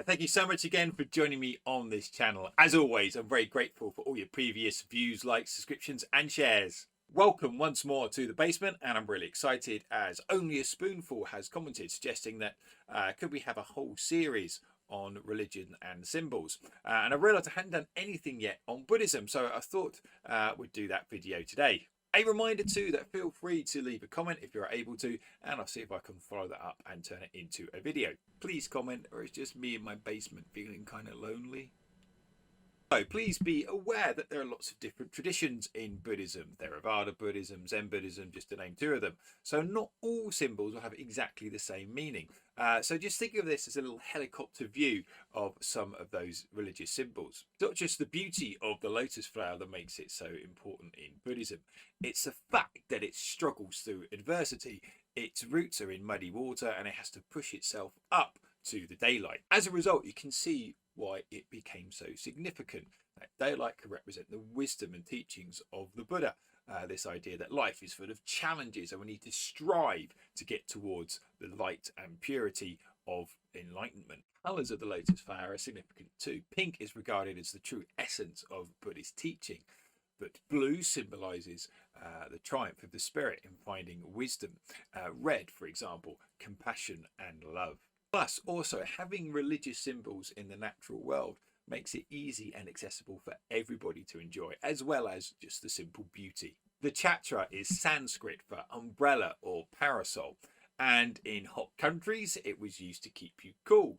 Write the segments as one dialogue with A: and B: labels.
A: Thank you so much again for joining me on this channel. As always, I'm very grateful for all your previous views, likes, subscriptions and shares. Welcome once more to the basement, and I'm really excited as Only a Spoonful has commented suggesting that could we have a whole series on religion and symbols, and I realised I hadn't done anything yet on Buddhism, so I thought we'd do that video today. A reminder too that feel free to leave a comment if you're able to, and I'll see if I can follow that up and turn it into a video. Please comment, or it's just me in my basement feeling kind of lonely. So please be aware that there are lots of different traditions in Buddhism. Theravada Buddhism, Zen Buddhism, just to name two of them. So not all symbols will have exactly the same meaning. So just think of this as a little helicopter view of some of those religious symbols. It's not just the beauty of the lotus flower that makes it so important in Buddhism. It's the fact that it struggles through adversity. Its roots are in muddy water and it has to push itself up to the daylight. As a result, you can see why it became so significant. That daylight can represent the wisdom and teachings of the Buddha. This idea that life is full of challenges and we need to strive to get towards the light and purity of enlightenment. Colours of the lotus flower are significant too. Pink is regarded as the true essence of Buddhist teaching, but blue symbolises the triumph of the spirit in finding wisdom. Red, for example, compassion and love. Plus, also, having religious symbols in the natural world makes it easy and accessible for everybody to enjoy, as well as just the simple beauty. The Chatra is Sanskrit for umbrella or parasol, and in hot countries it was used to keep you cool.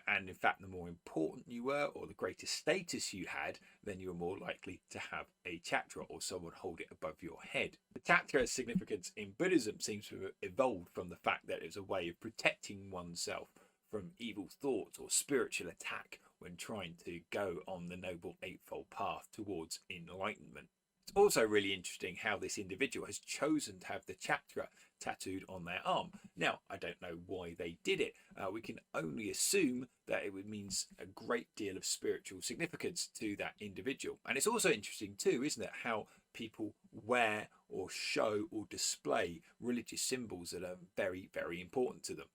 A: And in fact, the more important you were or the greater status you had, then you were more likely to have a chatra or someone hold it above your head. The chatra's significance in Buddhism seems to have evolved from the fact that it was a way of protecting oneself from evil thoughts or spiritual attack when trying to go on the Noble Eightfold Path towards enlightenment. It's also really interesting how this individual has chosen to have the chatra tattooed on their arm. Now, I don't know why they did it. We can only assume that it means a great deal of spiritual significance to that individual. And it's also interesting too, isn't it, how people wear or show or display religious symbols that are very, very important to them.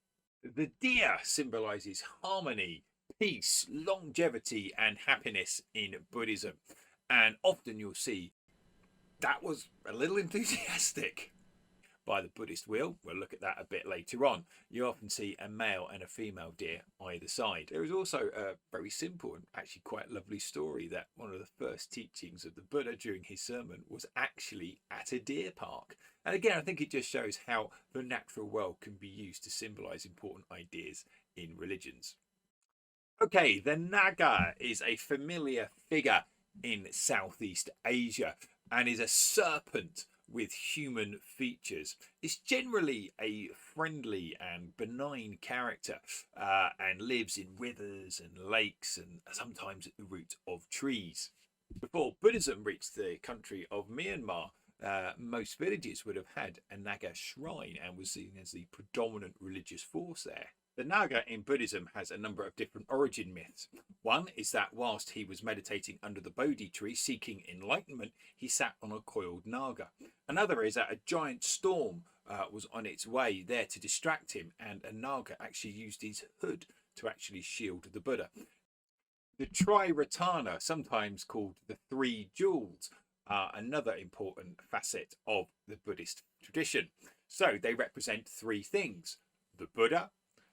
A: The deer symbolises harmony, peace, longevity and happiness in Buddhism. And often you'll see that was a little enthusiastic. By the Buddhist wheel, we'll look at that a bit later on, you often see a male and a female deer either side. There is also a very simple and actually quite lovely story that one of the first teachings of the Buddha during his sermon was actually at a deer park. And again, I think it just shows how the natural world can be used to symbolise important ideas in religions. Okay, the Naga is a familiar figure in Southeast Asia and is a serpent with human features. It's generally a friendly and benign character and lives in rivers and lakes and sometimes at the root of trees. Before Buddhism reached the country of Myanmar, most villages would have had a Naga shrine and was seen as the predominant religious force there. The Naga in Buddhism has a number of different origin myths. One is that whilst he was meditating under the Bodhi tree seeking enlightenment, he sat on a coiled Naga. Another is that a giant storm was on its way there to distract him, and a Naga actually used his hood to actually shield the Buddha. The Triratana, sometimes called the Three Jewels, are another important facet of the Buddhist tradition. So they represent three things: the Buddha,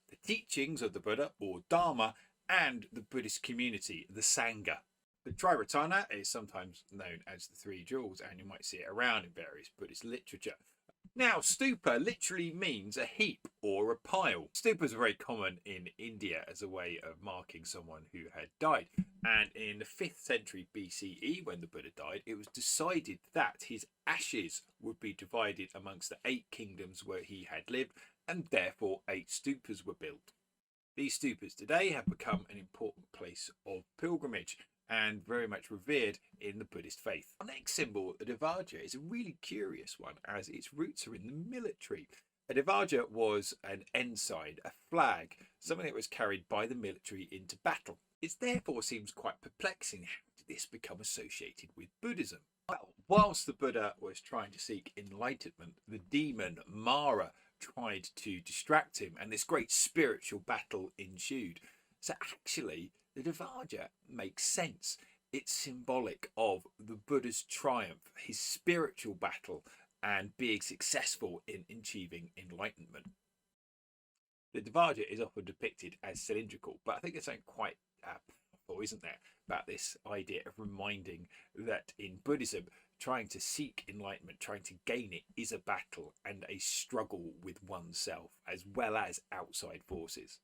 A: the teachings of the Buddha or Dharma, and the Buddhist community, the Sangha. The Triratana is sometimes known as the Three Jewels, and you might see it around in various Buddhist literature. Now, Stupa literally means a heap or a pile. Stupas are very common in India as a way of marking someone who had died. And in the 5th century BCE, when the Buddha died, it was decided that his ashes would be divided amongst the 8 kingdoms where he had lived, and therefore 8 stupas were built. These stupas today have become an important place of pilgrimage and very much revered in the Buddhist faith. Our next symbol, a Dvaja, is a really curious one as its roots are in the military. A Dvaja was an ensign, a flag, something that was carried by the military into battle. It therefore seems quite perplexing. How did this become associated with Buddhism? Well, whilst the Buddha was trying to seek enlightenment, the demon Mara tried to distract him, and this great spiritual battle ensued. So actually, the Dharmachakra makes sense. It's symbolic of the Buddha's triumph, his spiritual battle, and being successful in achieving enlightenment. The Dharmachakra is often depicted as cylindrical, but I think there's something quite powerful, isn't there, about this idea of reminding that in Buddhism, trying to seek enlightenment, trying to gain it, is a battle and a struggle with oneself as well as outside forces.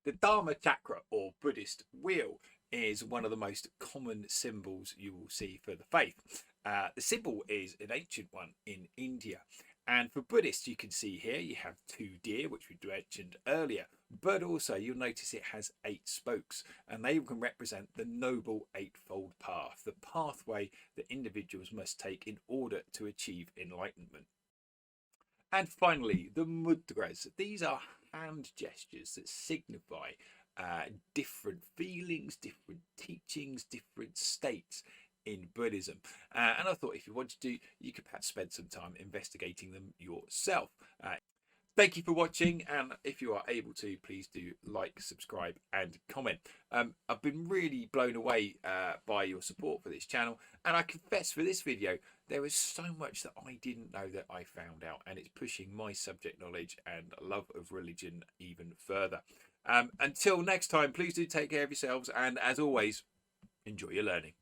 A: The Dharmachakra, or Buddhist wheel, is one of the most common symbols you will see for the faith. The symbol is an ancient one in India. And for Buddhists, you can see here you have 2 deer, which we mentioned earlier, but also you'll notice it has 8 spokes, and they can represent the noble eightfold path, the pathway that individuals must take in order to achieve enlightenment. And finally, the Mudras. These are hand gestures that signify different feelings, different teachings, different states in Buddhism. And I thought if you wanted to, you could perhaps spend some time investigating them yourself. Thank you for watching, and if you are able to, please do like, subscribe and comment. I've been really blown away by your support for this channel, and I confess for this video there was so much that I didn't know that I found out, and it's pushing my subject knowledge and love of religion even further. Until next time, please do take care of yourselves, and as always, enjoy your learning.